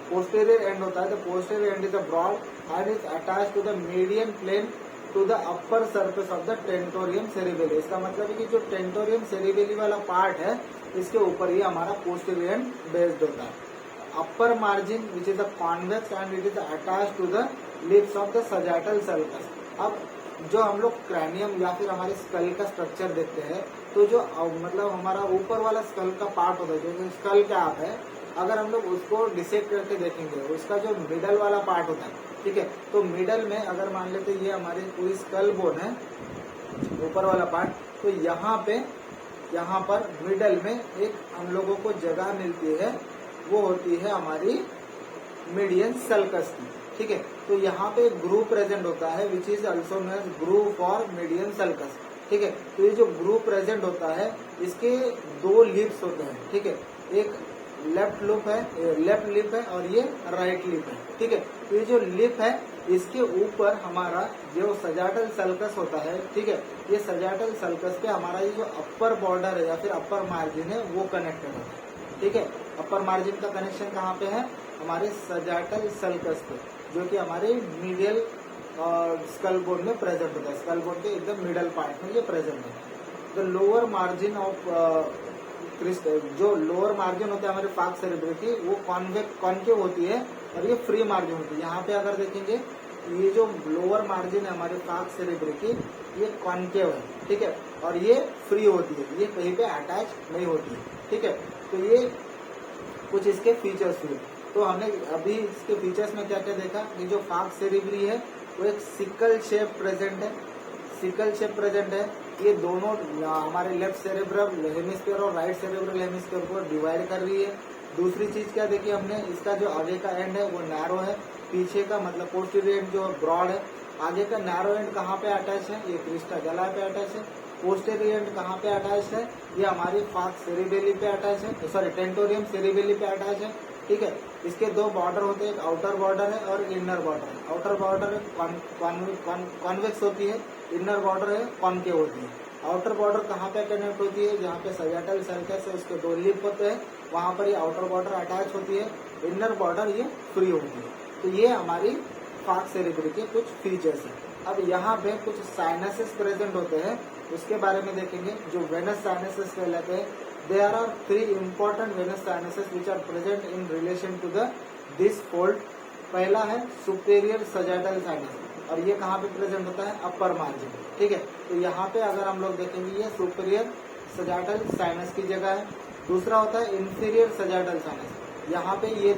पोस्टीरियर एंड होता है, तो posterior end is a broad and is attach to the median plane to the upper surface of the tentorium cerebelli. इसका मतलब है कि जो टेंटोरियम सेरिबेली वाला पार्ट है, इसके ऊपर ही हमारा पोस्टीरियर एंड बेस्ड होता है। Upper margin which is a convex and it is attach to the lips of the sagittal sulcus. अब जो हम लोग क्रैनियम या फिर हमारे स्कल का स्ट्रक्चर देखते हैं, तो जो मतलब हमारा ऊपर वाला स्कल का पार्ट होता है, जो स्कल कैप है, अगर हम लोग उसको डिसेक्ट करके देखेंगे, उसका जो मिडल वाला पार्ट होता है, ठीक है, तो मिडल में अगर मान लेते ये हमारी पूरी स्कल बोन है, ऊपर वाला पार्ट, तो यहाँ पर मिडल में एक हम लोगों को जगह मिलती है, वो होती है हमारी मीडियन सल्कस की। ठीक है, तो यहाँ पे ग्रूव प्रेजेंट होता है which is also known as groove for median sulcus. ठीक है, तो ये जो ग्रूव प्रेजेंट होता है, इसके दो लिप्स होते हैं। ठीक है, एक लेफ्ट लिप है और ये राइट लिप है। ठीक है, तो ये जो लिप है, इसके ऊपर हमारा जो सजाइटल सल्कस होता है, ठीक है, ये सजाइटल सल्कस पे हमारा ये जो अपर बॉर्डर है या फिर अपर मार्जिन है, वो कनेक्टेड होता है। ठीक है, अपर मार्जिन का कनेक्शन कहाँ पे है, हमारे सजाइटल सल्कस पे, जो कि हमारे मिडियल स्कल बोन में प्रेजेंट होता है। स्कल बोन के एकदम मिडल पार्ट में ये प्रेजेंट होता है। द लोअर मार्जिन ऑफ जो लोअर मार्जिन होता है हमारे फाक सेरेब्रल की, वो कॉन्केव होती है और ये फ्री मार्जिन होती है। यहाँ पे अगर देखेंगे, ये जो लोअर मार्जिन है हमारे फाक सेरेब्रल की, ये कॉन्केव है। ठीक है, और ये फ्री होती है, ये कहीं पे अटैच नहीं होती है। ठीक है, तो ये कुछ इसके फीचर्स हुए। तो हमने अभी इसके फीचर्स में क्या क्या देखा, ये जो फाक सेरेब्री है वो एक सिकल शेप प्रेजेंट है, सिकल शेप प्रेजेंट है। ये दोनों हमारे लेफ्ट सेरेब्रल हेमिस्फीयर और राइट सेरेब्रल हेमिस्फीयर को डिवाइड कर रही है। दूसरी चीज क्या देखी हमने, इसका जो आगे का एंड है वो नैरो है, पीछे का मतलब पोस्टीरियर एंड जो ब्रॉड है। आगे का नैरो एंड कहाँ पे अटैच है, ये क्रिस्टा गैला पे अटैच है। पोस्टीरियर एंड कहाँ पे अटैच है, ये हमारी फाक सेरिबेली पे अटैच है, सॉरी टेंटोरियम सेरिबेली पे अटैच है। ठीक है, इसके दो बॉर्डर होते हैं, एक आउटर बॉर्डर है और इनर बॉर्डर है। आउटर बॉर्डर कॉन्वेक्स होती है, इनर बॉर्डर है कॉन्केव होती है। आउटर बॉर्डर कहाँ पे कनेक्ट होती है, जहाँ पे सजाइटल सल्कस है उसके दो लिप होते हैं, वहां पर ये आउटर बॉर्डर अटैच होती है, इनर बॉर्डर ये फ्री होती है। तो ये हमारी फाक सेरेब्री के कुछ फीचर्स हैं। अब यहाँ पे कुछ साइनसेस प्रेजेंट होते हैं, उसके बारे में देखेंगे, जो वेनस साइनसेस कहलाते हैं। There are 3 important venous sinuses which are present in relation to this fold. पहला है सुपेरियर सजाइटल साइनस, और ये कहाँ पे प्रेजेंट होता है, अपर मार्जिन। ठीक है, तो यहाँ पे अगर हम लोग देखेंगे, ये सुपेरियर सजाइटल साइनस की जगह है। दूसरा होता है इंफीरियर सजाइटल साइनस, यहाँ पे ये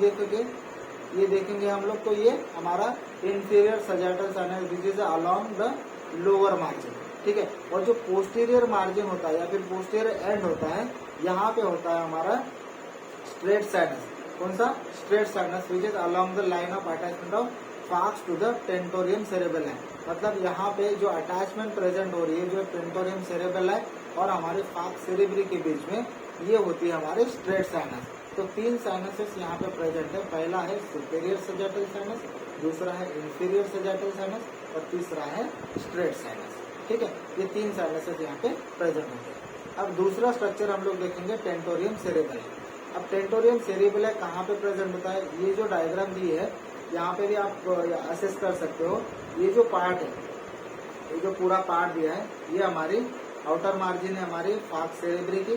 देखेंगे हम लोग, तो ये हमारा inferior sagittal sinus which is along the lower margin. ठीक है, और जो पोस्टीरियर मार्जिन होता है या फिर पोस्टीरियर एंड होता है, यहाँ पे होता है हमारा स्ट्रेट साइनस। कौन सा, straight sinus which is along the line of attachment of falx to the tentorium cerebellum. मतलब यहाँ पे जो अटैचमेंट प्रेजेंट हो रही है, जो टेंटोरियम सेरेबेलम और हमारे फाक्स सेरेब्री के बीच में, ये होती है हमारे स्ट्रेट साइनस। तो 3 साइनसेस यहाँ पे प्रेजेंट है। पहला है सुपेरियर सजाइटल साइनस, दूसरा है इंफीरियर सजाइटल साइनस और तीसरा है स्ट्रेट साइनस। ठीक है, ये 3 साइनसेस यहाँ पे प्रेजेंट होते हैं। अब दूसरा स्ट्रक्चर हम लोग देखेंगे टेंटोरियम सेरेबेलम। अब टेंटोरियम सेरेबेलम कहाँ पे प्रेजेंट होता है, ये जो डायग्राम दी है यहाँ पे भी आप असेस कर सकते हो। ये जो पार्ट है, ये जो पूरा पार्ट दिया है ये हमारी आउटर मार्जिन है हमारी फाक्स सेरेब्री की,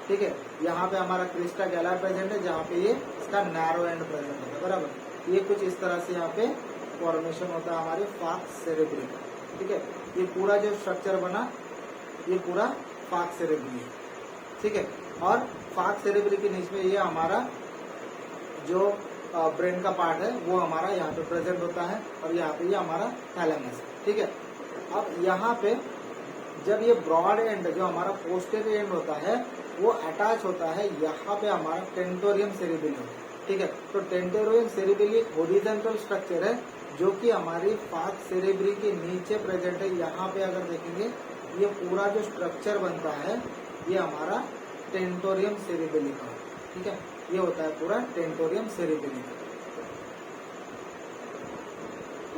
ठीक है। यहाँ पे हमारा क्रिस्टा गैला प्रेजेंट है, जहाँ पे ये इसका नैरो एंड प्रेजेंट होता है, बराबर। ये कुछ इस तरह से यहाँ पे फॉर्मेशन होता है हमारे फाक्स सेरेब्री का, ठीक है। ये पूरा जो स्ट्रक्चर बना ये पूरा फाक्स सेरेब्री है, ठीक है। और फाक्स सेरेब्री के नीचे में ये हमारा जो ब्रेन का पार्ट है वो हमारा यहाँ पे प्रेजेंट होता है, और यहाँ पे ये हमारा थैलेमस है, ठीक है। अब यहाँ पे जब ये ब्रॉड एंड जो हमारा पोस्टीरियर एंड होता है वो अटैच होता है यहाँ पे हमारा टेंटोरियम सेरेबेलम, ठीक है। तो टेंटोरियम सेरेबेली हॉरिजॉन्टल स्ट्रक्चर है जो कि हमारी फाक्स सेरेब्री के नीचे प्रेजेंट है। यहाँ पे अगर देखेंगे ये पूरा जो स्ट्रक्चर बनता है ये हमारा टेंटोरियम सेरेबेली का, ठीक है। ये होता है पूरा टेंटोरियम सेरेबेली।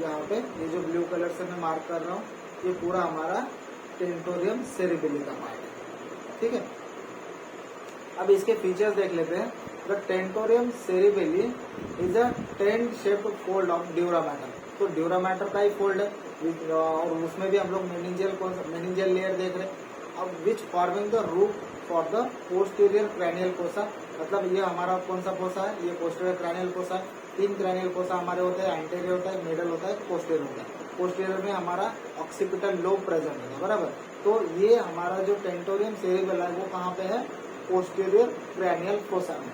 यहाँ पे ये जो ब्लू कलर से मैं मार्क कर रहा हूँ ये पूरा हमारा टेंटोरियम सेरेबेली का पार्ट है, ठीक है। अब इसके फीचर्स देख लेते हैं। The tentorium cerebelli is a tent shaped fold of dura mater. तो ड्यूरा मैटर का ही फोल्ड है, और उसमें भी हम लोग मेनिंजियल लेयर देख रहे हैं। अब which forming the roof for the posterior cranial fossa, मतलब ये हमारा कौन सा कोसा है, ये पोस्टीरियर क्रैनियल कोसा है। 3 क्रैनियल कोसा हमारे होते हैं, एंटीरियर होता है, मिडल होता है, पोस्टीरियर होता है। पोस्टीरियर में हमारा ऑक्सीपिटल लोब प्रेजेंट होता है, बराबर। तो ये हमारा जो टेंटोरियम सेरेबेला है वो कहाँ पे है, पोस्टीरियर क्रैनियल कोसा में।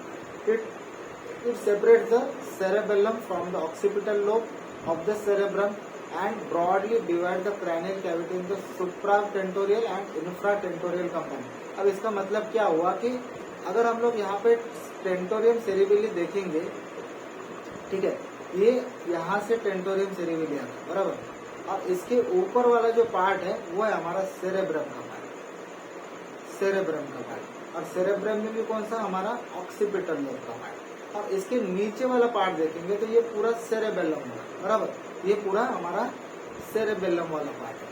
It separates the cerebellum from the occipital lobe of the cerebrum and broadly divide the cranial cavity into supratentorial and infratentorial component। अब इसका मतलब क्या हुआ कि अगर हम लोग यहाँ पे टेंटोरियम सेरेबेली देखेंगे, ठीक है, ये यहाँ से टेंटोरियम सेरेबेली आता है, बराबर। और इसके ऊपर वाला जो पार्ट है वो है हमारा सेरेब्रम का पार्ट, सेरेब्रम का पार्ट। और सेरेब्रम में भी कौन सा, हमारा ऑक्सीपिटल लोब का पार्ट। और इसके नीचे वाला पार्ट देखेंगे तो ये पूरा सेरेबेलम होगा, बराबर। ये पूरा हमारा सेरेबेलम वाला पार्ट है,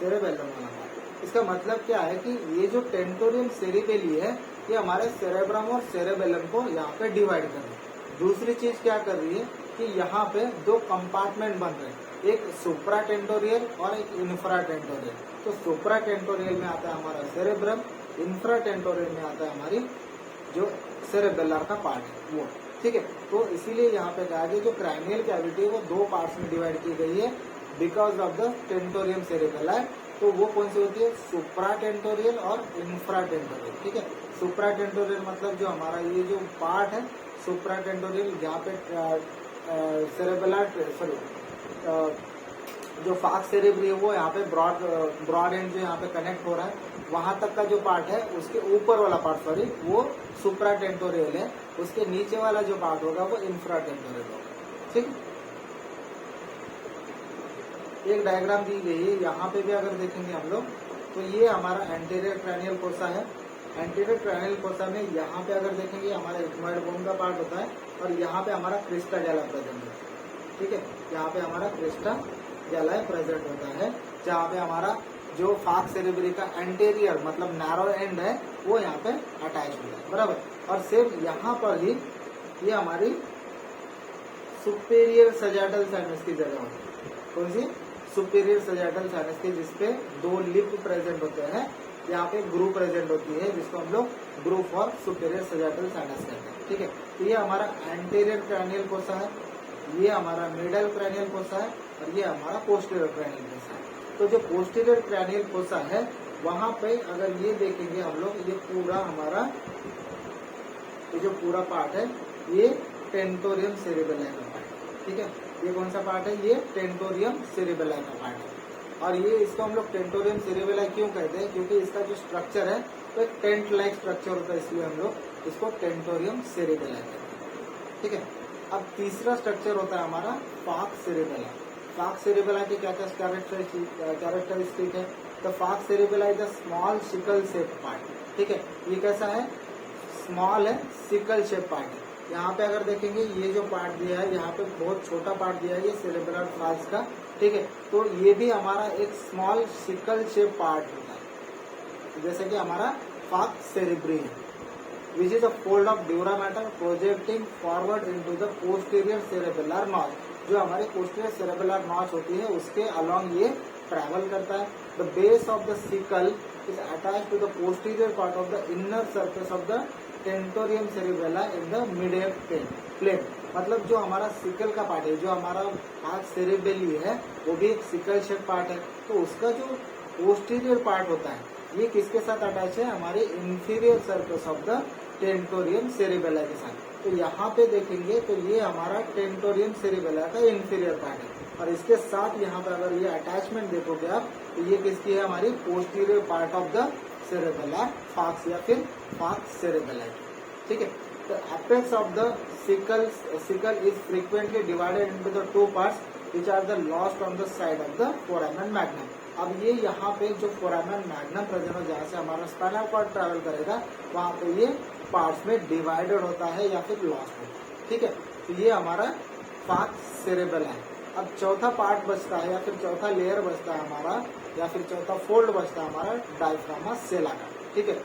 सेरेबेलम वाला पार्ट। इसका मतलब क्या है कि ये जो टेंटोरियम सेरेबेली है ये हमारे सेरेब्रम और सेरेबेलम को यहाँ पे डिवाइड कर रही है। दूसरी चीज क्या कर रही है कि यहाँ पे 2 कंपार्टमेंट बन रहे हैं, एक सुप्रा टेंटोरियल और एक इंफ्रा टेंटोरियल। तो सुप्रा टेंटोरियल में आता है हमारा सेरेब्रम, इंफ्रा टेंटोरियल में आता है हमारी जो सेरेबेलर का पार्ट है वो, ठीक है। तो इसीलिए यहाँ पे कहा गया जो क्रैनियल कैविटी है वो 2 पार्ट्स में डिवाइड की गई है because of the tentorium cerebellar. तो वो कौन सी होती है, सुप्रा टेंटोरियल और इंफ्रा टेंटोरियल, ठीक है। सुप्रा टेंटोरियल मतलब जो हमारा ये जो पार्ट है सुप्रा टेंटोरियल, जहाँ पे सेरेबेलर सॉरी जो फाक्स सेरेब्री है वो यहाँ पे ब्रॉड एंड जो यहाँ पे कनेक्ट हो रहा है वहां तक का जो पार्ट है उसके ऊपर वाला पार्ट सॉरी वो सुप्रा टेंटोरियल है, उसके नीचे वाला जो पार्ट होगा वो इंफ्रा टेंटोरियल होगा, ठीक। एक डायग्राम दी गई है, यहाँ पे भी अगर देखेंगे हम लोग तो ये हमारा एंटीरियर क्रैनियल कोसा है। एंटीरियर क्रैनियल कोसा में यहाँ पे अगर देखेंगे हमारा इथमॉइड बोन का पार्ट होता है, और यहाँ पे हमारा क्रिस्टा गैला प्रेजेंट होता है, ठीक है। यहाँ पे हमारा क्रिस्टा गैला प्रेजेंट होता है, जहाँ पे हमारा जो फाक्स सेरेब्री का एंटीरियर मतलब नैरो एंड है वो यहाँ पे अटैच होता है, बराबर। और सिर्फ यहाँ पर ही ये हमारी सुपीरियर सजाइटल साइनस की जगह होती है, कौन सी, सुपीरियर सजाइटल साइनस की, जिसपे 2 लिप प्रेजेंट होते हैं। यहाँ पे ग्रू प्रेजेंट होती है जिसको हम लोग ग्रू फॉर सुपीरियर सजाइटल साइनस कहते हैं, ठीक है। तो ये हमारा एंटीरियर क्रैनियल कोसा है, ये हमारा मिडल क्रैनियल कोसा है, और ये हमारा पोस्टीरियर क्रैनियल कोसा है। तो जो पोस्टीरियर क्रैनियल कोसा है वहां पे अगर ये देखेंगे हम लोग, ये पूरा हमारा ये जो पूरा पार्ट है ये टेंटोरियम सेरेबेला का पार्ट है, ठीक है। ये कौन सा पार्ट है, ये टेंटोरियम सेरेबेला का पार्ट है। और ये इसको हम लोग टेंटोरियम सेरेबेला क्यों कहते हैं, क्योंकि इसका जो स्ट्रक्चर है तो एक टेंट लाइक स्ट्रक्चर होता है, इसलिए हम लोग इसको टेंटोरियम सेरेबेला कहते हैं, ठीक है। अब तीसरा स्ट्रक्चर होता है हमारा फाक्स सेरेबेला। फाक्स सेरेबेला की क्या क्या कैरेक्टरिस्टिक है, तो falx cerebelli is a small sickle shape part, ठीक है। ये कैसा है, स्मॉल है, सिकल शेप पार्ट है। यहाँ पे अगर देखेंगे ये जो पार्ट दिया है यहाँ पे बहुत छोटा पार्ट दिया है, ये सेरेब्रल फाल्स का, ठीक है। तो ये भी हमारा एक स्मॉल सिकल शेप पार्ट होता है, जैसे कि हमारा फाक्स सेरेब्री है, which is a fold of dura mater projecting forward into the posterior cerebellar notch जो हमारे पोस्टीरियर सेरेबेलर नॉच होती है उसके अलोंग ये ट्रैवल करता है। The base of the sickle is attach to the posterior part of the inner surface of the tentorium cerebelli in the mid plane. मतलब जो हमारा सिकल का पार्ट है, जो हमारा पार्ट सेरेबेली है, वो भी एक सिकल शेप पार्ट है। तो उसका जो पोस्टीरियर पार्ट होता है ये किसके साथ अटैच है, हमारे inferior surface of the tentorium cerebelli के साथ। तो यहाँ पे देखेंगे तो ये हमारा टेंटोरियम सेरेबेला का इंफीरियर पार्ट है, और इसके साथ यहाँ पे अगर ये अटैचमेंट देखोगे आप तो ये किसकी है, हमारी posterior part of the cerebelli falx या फिर फाक्स सेरेबेला। ठीक है। The apex of the sickle is frequently divided into the two parts which are the lost on the side of the foramen magnum। अब ये यहाँ पे जो फोरामेन मैग्नम प्रेजेंट हो, जहाँ से हमारा स्पाइनल कॉर्ड ट्रैवल करेगा, वहाँ पे ये पार्ट्स में डिवाइडेड होता है या फिर लॉस्ट होता है। ठीक है। तो ये हमारा फाक्स सेरेबेला है। अब चौथा पार्ट बचता है या फिर चौथा लेयर बचता है हमारा, या फिर चौथा फोल्ड बचता है हमारा डायफ्रामस सेला का। ठीक है।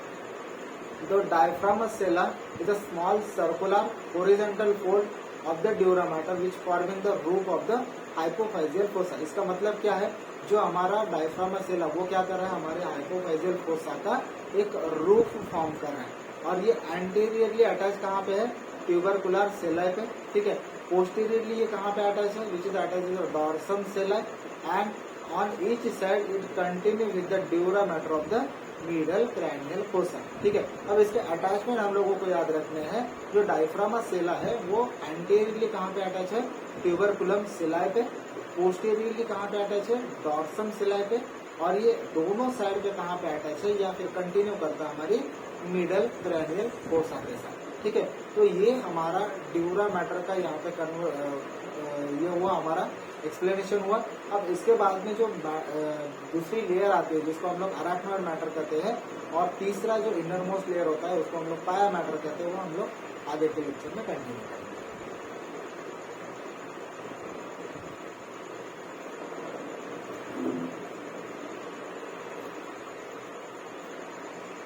The diaphragmus sella is a small circular horizontal fold of the dura mater which forming the roof of the hypophyseal fossa। इसका मतलब क्या है, जो हमारा डायफ्रामस सेला वो क्या कर रहा है, हमारे हाइपोफाइजियल फोसा का एक रूफ फॉर्म कर रहा है, और ये एंटीरियरली अटैच कहाँ पे है, ट्यूबरकुलर सेलाई पे। ठीक है। पोस्टीरियरली ये कहाँ पे अटैच है, which is attach with dorsum sellae, and on each side it continue with the dura mater of the middle cranial fossa. ठीक है। अब इसके अटैचमेंट हम लोगों को याद रखने हैं। जो डायफ्रामस सेला है वो एंटीरियरली कहाँ पे अटैच है, ट्यूबरकुलम सेलाई पे। पोस्टीरियरली कहाँ पे अटैच है, डॉर्सम सेलाई पे। और ये दोनों साइड पे कहाँ पे अटैच है या फिर कंटिन्यू करता है हमारी मिडल क्रैनियल फोसा के साथ। ठीक है। तो ये हमारा ड्यूरा मैटर का यहाँ पे ये हुआ हमारा एक्सप्लेनेशन हुआ। अब इसके बाद में जो दूसरी लेयर आती है जिसको हम लोग अराक्नोइड मैटर कहते हैं, और तीसरा जो इनर मोस्ट लेयर होता है उसको हम लोग पाया मैटर कहते हैं, वो हम लोग आगे के लेक्चर में कंटिन्यू करेंगे।